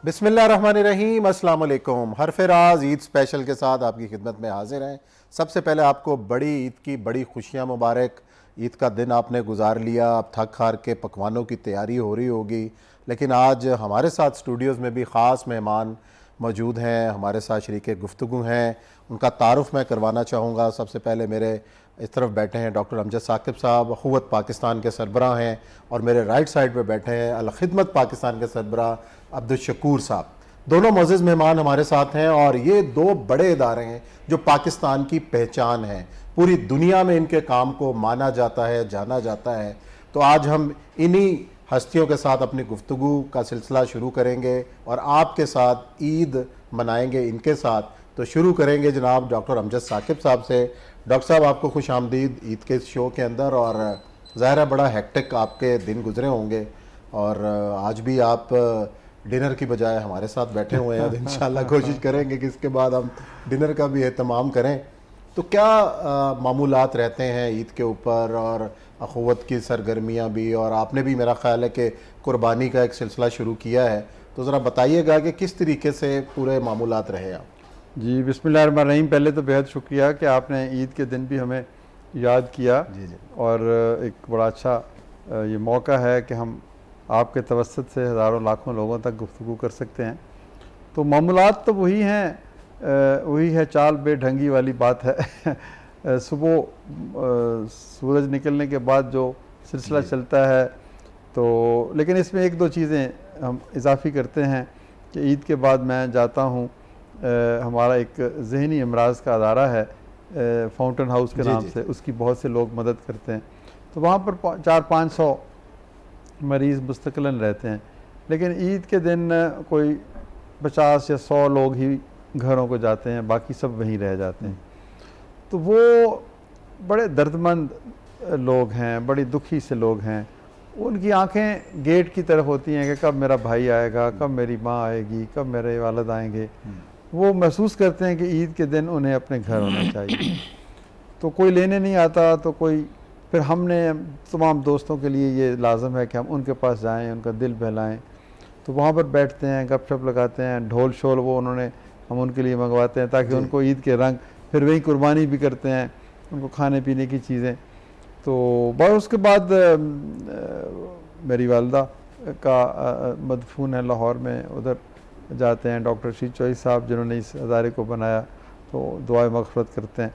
بسم اللہ الرحمن الرحیم، السلام علیکم۔ حرف راز عید اسپیشل کے ساتھ آپ کی خدمت میں حاضر ہیں۔ سب سے پہلے آپ کو بڑی عید کی بڑی خوشیاں مبارک۔ عید کا دن آپ نے گزار لیا، اب تھک ہار کے پکوانوں کی تیاری ہو رہی ہوگی، لیکن آج ہمارے ساتھ اسٹوڈیوز میں بھی خاص مہمان موجود ہیں، ہمارے ساتھ شریک گفتگو ہیں۔ ان کا تعارف میں کروانا چاہوں گا۔ سب سے پہلے میرے اس طرف بیٹھے ہیں ڈاکٹر امجد ثاقب صاحب، اخوت پاکستان کے سربراہ ہیں، اور میرے رائٹ سائڈ پہ بیٹھے ہیں الخدمت پاکستان کے سربراہ عبدالشکور صاحب۔ دونوں معزز مہمان ہمارے ساتھ ہیں، اور یہ دو بڑے ادارے ہیں جو پاکستان کی پہچان ہیں، پوری دنیا میں ان کے کام کو مانا جاتا ہے، جانا جاتا ہے۔ تو آج ہم انہی ہستیوں کے ساتھ اپنی گفتگو کا سلسلہ شروع کریں گے، اور آپ کے ساتھ عید منائیں گے ان کے ساتھ۔ تو شروع کریں گے جناب ڈاکٹر امجد ثاقب صاحب سے۔ ڈاکٹر صاحب، آپ کو خوش آمدید عید کے شو کے اندر، اور ظاہر ہے بڑا ہیکٹک آپ کے دن گزرے ہوں گے، اور آج بھی آپ ڈنر کی بجائے ہمارے ساتھ بیٹھے ہوئے ہیں۔ انشاءاللہ کوشش کریں گے کہ اس کے بعد ہم ڈنر کا بھی اہتمام کریں۔ تو کیا معمولات رہتے ہیں عید کے اوپر، اور اخوت کی سرگرمیاں بھی، اور آپ نے بھی میرا خیال ہے کہ قربانی کا ایک سلسلہ شروع کیا ہے، تو ذرا بتائیے گا کہ کس طریقے سے پورے معمولات رہے آپ؟ جی بسم اللہ الرحمن الرحیم۔ پہلے تو بہت شکریہ کہ آپ نے عید کے دن بھی ہمیں یاد کیا، جی جی، اور ایک بڑا اچھا یہ موقع ہے کہ ہم آپ کے توسط سے ہزاروں لاکھوں لوگوں تک گفتگو کر سکتے ہیں۔ تو معمولات تو وہی ہیں، وہی ہے، چال بے ڈھنگی والی بات ہے۔ صبح سورج نکلنے کے بعد جو سلسلہ چلتا ہے، تو لیکن اس میں ایک دو چیزیں ہم اضافی کرتے ہیں کہ عید کے بعد میں جاتا ہوں، ہمارا ایک ذہنی امراض کا ادارہ ہے فاؤنٹن ہاؤس کے نام سے، اس کی بہت سے لوگ مدد کرتے ہیں، تو وہاں پر 400-500 مریض مستقلاً رہتے ہیں، لیکن عید کے دن کوئی 50 یا 100 لوگ ہی گھروں کو جاتے ہیں، باقی سب وہیں رہ جاتے ہیں۔ تو وہ بڑے دردمند لوگ ہیں، بڑی دکھی سے لوگ ہیں، ان کی آنکھیں گیٹ کی طرف ہوتی ہیں کہ کب میرا بھائی آئے گا، کب میری ماں آئے گی، کب میرے والد آئیں گے۔ وہ محسوس کرتے ہیں کہ عید کے دن انہیں اپنے گھر ہونا چاہیے، تو کوئی لینے نہیں آتا، تو کوئی پھر ہم نے تمام دوستوں کے لیے یہ لازم ہے کہ ہم ان کے پاس جائیں، ان کا دل بہلائیں، تو وہاں پر بیٹھتے ہیں، گپ شپ لگاتے ہیں، ڈھول شول وہ ہم ان کے لیے منگواتے ہیں تاکہ ان کو عید کے رنگ، پھر وہی قربانی بھی کرتے ہیں، ان کو کھانے پینے کی چیزیں۔ تو بس اس کے بعد میری والدہ کا مدفون ہے لاہور میں، ادھر جاتے ہیں، ڈاکٹر رشید چوہی صاحب جنہوں نے اس ادارے کو بنایا، تو دعائے مغفرت کرتے ہیں۔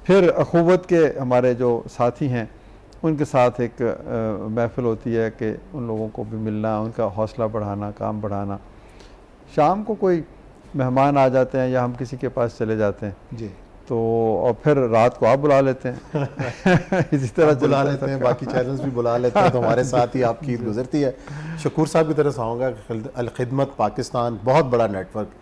پھر اخوت کے ہمارے جو ساتھی ہیں ان کے ساتھ ایک محفل ہوتی ہے کہ ان لوگوں کو بھی ملنا، ان کا حوصلہ بڑھانا، کام بڑھانا۔ شام کو کوئی مہمان آ جاتے ہیں یا ہم کسی کے پاس چلے جاتے ہیں، جی، تو اور پھر رات کو آپ بلا لیتے ہیں، اسی طرح بلا لیتے ہیں، باقی چینلز بھی بلا لیتے ہیں، تو ہمارے ساتھ ہی آپ کی عید گزرتی ہے۔ شکور صاحب کی طرف سے آؤں گا کہ الخدمت پاکستان بہت بڑا نیٹ ورک۔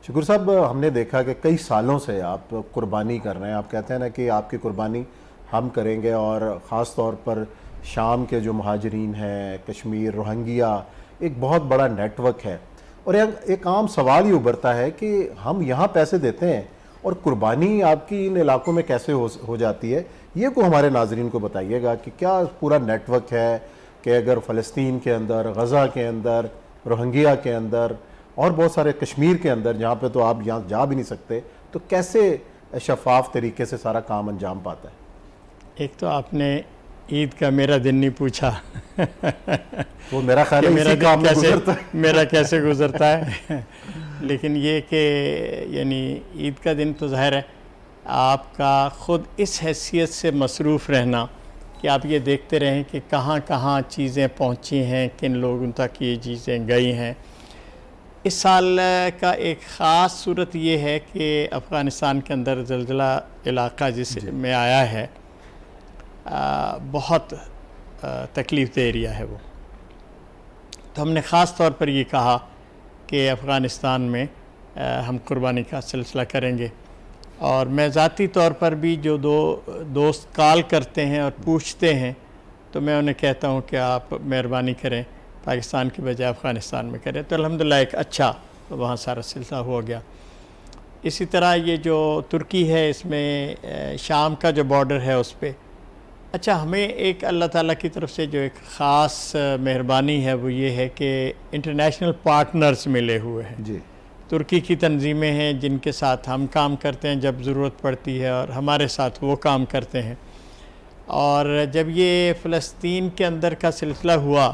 شکور صاحب، ہم نے دیکھا کہ کئی سالوں سے آپ قربانی کر رہے ہیں، آپ کہتے ہیں نا کہ آپ کی قربانی ہم کریں گے، اور خاص طور پر شام کے جو مہاجرین ہیں، کشمیر، روہنگیا، ایک بہت بڑا نیٹ ورک ہے، اور ایک عام سوال ہی ابھرتا ہے کہ ہم یہاں پیسے دیتے ہیں اور قربانی آپ کی ان علاقوں میں کیسے ہو جاتی ہے؟ یہ کو ہمارے ناظرین کو بتائیے گا کہ کیا پورا نیٹ ورک ہے کہ اگر فلسطین کے اندر، غزہ کے اندر، روہنگیا کے اندر، اور بہت سارے کشمیر کے اندر جہاں پہ تو آپ یہاں جا بھی نہیں سکتے، تو کیسے شفاف طریقے سے سارا کام انجام پاتا ہے؟ ایک تو آپ نے عید کا میرا دن نہیں پوچھا، وہ میرا خیال ہے اسی کام میں گزرتا ہے، میرا کیسے گزرتا ہے، لیکن یہ کہ یعنی عید کا دن تو ظاہر ہے آپ کا خود اس حیثیت سے مصروف رہنا کہ آپ یہ دیکھتے رہیں کہ کہاں کہاں چیزیں پہنچی ہیں، کن لوگوں تک یہ چیزیں گئی ہیں۔ اس سال کا ایک خاص صورت یہ ہے کہ افغانستان کے اندر زلزلہ علاقہ جس میں آیا ہے بہت تکلیف دہ ایریا ہے وہ، تو ہم نے خاص طور پر یہ کہا کہ افغانستان میں ہم قربانی کا سلسلہ کریں گے، اور میں ذاتی طور پر بھی جو دوست کال کرتے ہیں اور پوچھتے ہیں تو میں انہیں کہتا ہوں کہ آپ مہربانی کریں پاکستان کی بجائے افغانستان میں کریں، تو الحمدللہ ایک اچھا وہاں سارا سلسلہ ہو گیا۔ اسی طرح یہ جو ترکی ہے، اس میں شام کا جو بارڈر ہے اس پہ اچھا، ہمیں ایک اللہ تعالیٰ کی طرف سے جو ایک خاص مہربانی ہے وہ یہ ہے کہ انٹرنیشنل پارٹنرز ملے ہوئے ہیں. جی ترکی کی تنظیمیں ہیں جن کے ساتھ ہم کام کرتے ہیں جب ضرورت پڑتی ہے، اور ہمارے ساتھ وہ کام کرتے ہیں. اور جب یہ فلسطین کے اندر کا سلسلہ ہوا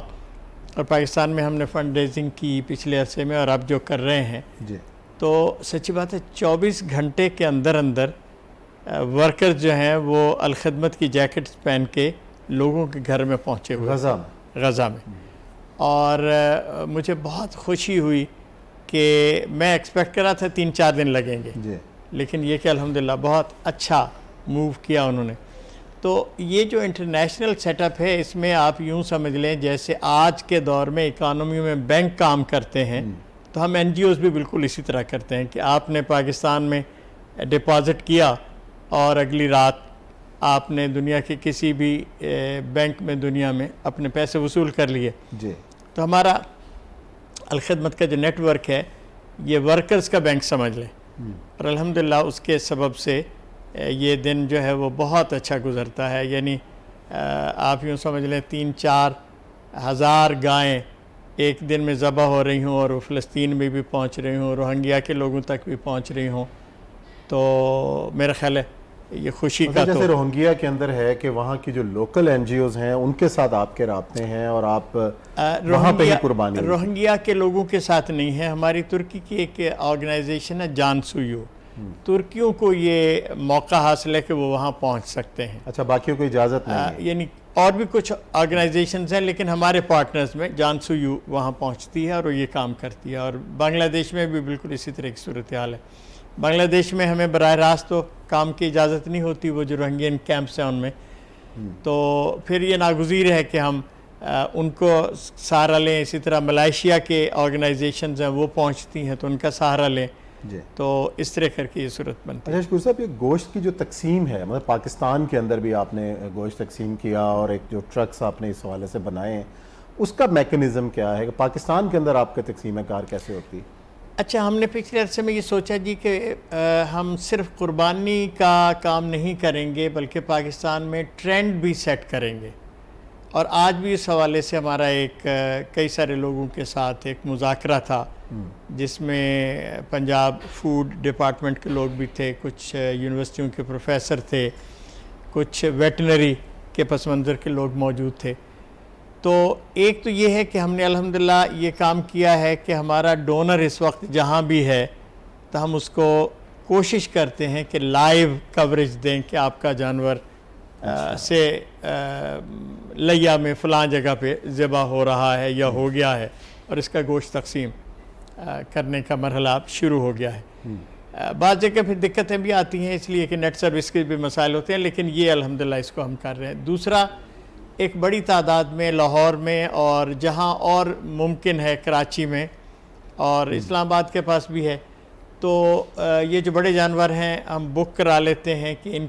اور پاکستان میں ہم نے فنڈ ریزنگ کی پچھلے عرصے میں، اور اب جو کر رہے ہیں، جی تو سچی بات ہے 24 گھنٹے کے اندر ورکرز جو ہیں وہ الخدمت کی جیکٹس پہن کے لوگوں کے گھر میں پہنچے ہوئے غزہ میں. اور مجھے بہت خوشی ہوئی کہ میں ایکسپیکٹ کر رہا تھا 3-4 دن لگیں گے، جی لیکن یہ کہ الحمدللہ بہت اچھا موو کیا انہوں نے. تو یہ جو انٹرنیشنل سیٹ اپ ہے، اس میں آپ یوں سمجھ لیں جیسے آج کے دور میں اکانومی میں بینک کام کرتے ہیں، تو ہم این جی اوز بھی بالکل اسی طرح کرتے ہیں کہ آپ نے پاکستان میں ڈپازٹ کیا اور اگلی رات آپ نے دنیا کے کسی بھی بینک میں دنیا میں اپنے پیسے وصول کر لیے. جی تو ہمارا الخدمت کا جو نیٹ ورک ہے یہ ورکرز کا بینک سمجھ لیں، اور الحمدللہ اس کے سبب سے یہ دن جو ہے وہ بہت اچھا گزرتا ہے. یعنی آپ یوں سمجھ لیں 3-4 ہزار گائیں ایک دن میں ذبح ہو رہی ہوں، اور وہ فلسطین میں بھی پہنچ رہی ہوں، روہنگیا کے لوگوں تک بھی پہنچ رہی ہوں. تو میرا خیال ہے یہ خوشی کا. جیسے روہنگیا کے اندر ہے کہ وہاں کی جو لوکل این جی اوز ہیں ان کے ساتھ آپ کے رابطے ہیں، اور آپ وہاں پہ ہی قربانی. روہنگیا کے لوگوں کے ساتھ نہیں ہے، ہماری ترکی کی ایک آرگنائزیشن ہے جان سویو. ترکیوں کو یہ موقع حاصل ہے کہ وہ وہاں پہنچ سکتے ہیں. اچھا، باقیوں کو اجازت نہیں ہے. یعنی اور بھی کچھ آرگنائزیشنز ہیں، لیکن ہمارے پارٹنرز میں جان سویو وہاں پہنچتی ہے اور وہ یہ کام کرتی ہے. اور بنگلہ دیش میں بھی بالکل اسی طرح کی صورتحال ہے. بنگلہ دیش میں ہمیں براہ راست تو کام کی اجازت نہیں ہوتی، وہ جو روہنگین کیمپس ہیں ان میں، تو پھر یہ ناگزیر ہے کہ ہم ان کو سہارا لیں. اسی طرح ملائیشیا کے آرگنائزیشنز ہیں وہ پہنچتی ہیں تو ان کا سہارا لیں. جی تو اس طرح کر کے یہ صورت بنتی ہے. اچھا شکور صاحب، یہ گوشت کی جو تقسیم ہے، مطلب پاکستان کے اندر بھی آپ نے گوشت تقسیم کیا اور ایک جو ٹرکس آپ نے اس حوالے سے بنائے ہیں، اس کا میکنزم کیا ہے کہ پاکستان کے اندر آپ کا تقسیم کار کیسے ہوتی ہے؟ اچھا، ہم نے پچھلے عرصے میں یہ سوچا جی کہ ہم صرف قربانی کا کام نہیں کریں گے بلکہ پاکستان میں ٹرینڈ بھی سیٹ کریں گے. اور آج بھی اس حوالے سے ہمارا ایک کئی سارے لوگوں کے ساتھ ایک مذاکرہ تھا، جس میں پنجاب فوڈ ڈپارٹمنٹ کے لوگ بھی تھے، کچھ یونیورسٹیوں کے پروفیسر تھے، کچھ ویٹنری کے پس منظر کے لوگ موجود تھے. تو ایک تو یہ ہے کہ ہم نے الحمدللہ یہ کام کیا ہے کہ ہمارا ڈونر اس وقت جہاں بھی ہے تو ہم اس کو کوشش کرتے ہیں کہ لائیو کوریج دیں کہ آپ کا جانور سے لیا میں فلاں جگہ پہ ذبح ہو رہا ہے یا ہو گیا ہے، اور اس کا گوشت تقسیم کرنے کا مرحلہ اب شروع ہو گیا ہے. بعض جگہ پھر دقتیں بھی آتی ہیں اس لیے کہ نیٹ سروس کے بھی مسائل ہوتے ہیں، لیکن یہ الحمدللہ اس کو ہم کر رہے ہیں. دوسرا، ایک بڑی تعداد میں لاہور میں اور جہاں اور ممکن ہے کراچی میں اور اسلام آباد کے پاس بھی ہے، تو یہ جو بڑے جانور ہیں ہم بک کرا لیتے ہیں کہ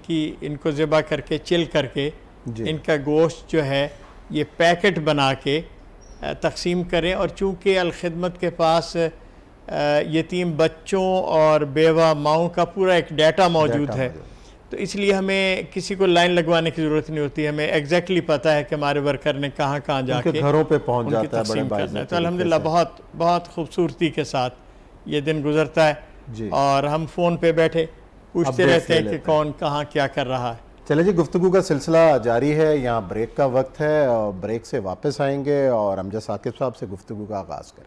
ان کو ذبح کر کے چل کر کے ان کا گوشت جو ہے یہ پیکٹ بنا کے تقسیم کریں. اور چونکہ الخدمت کے پاس یتیم بچوں اور بیوہ ماؤں کا پورا ایک ڈیٹا موجود ہے، تو اس لیے ہمیں کسی کو لائن لگوانے کی ضرورت نہیں ہوتی. ہمیں ایگزیکٹلی پتہ ہے کہ ہمارے ورکر نے کہاں جا کے گھروں پہ پہنچ ان کی جاتا ہے تقسیم بڑے کرنا ہے. تو الحمدللہ بہت خوبصورتی کے ساتھ یہ دن گزرتا ہے. اور ہم فون پہ بیٹھے پوچھتے رہتے ہیں کہ کون کہاں کیا کر رہا ہے. چلے جی، گفتگو کا سلسلہ جاری ہے. یہاں بریک کا وقت ہے اور بریک سے واپس آئیں گے اور امجد ثاقب صاحب سے گفتگو کا آغاز کریں.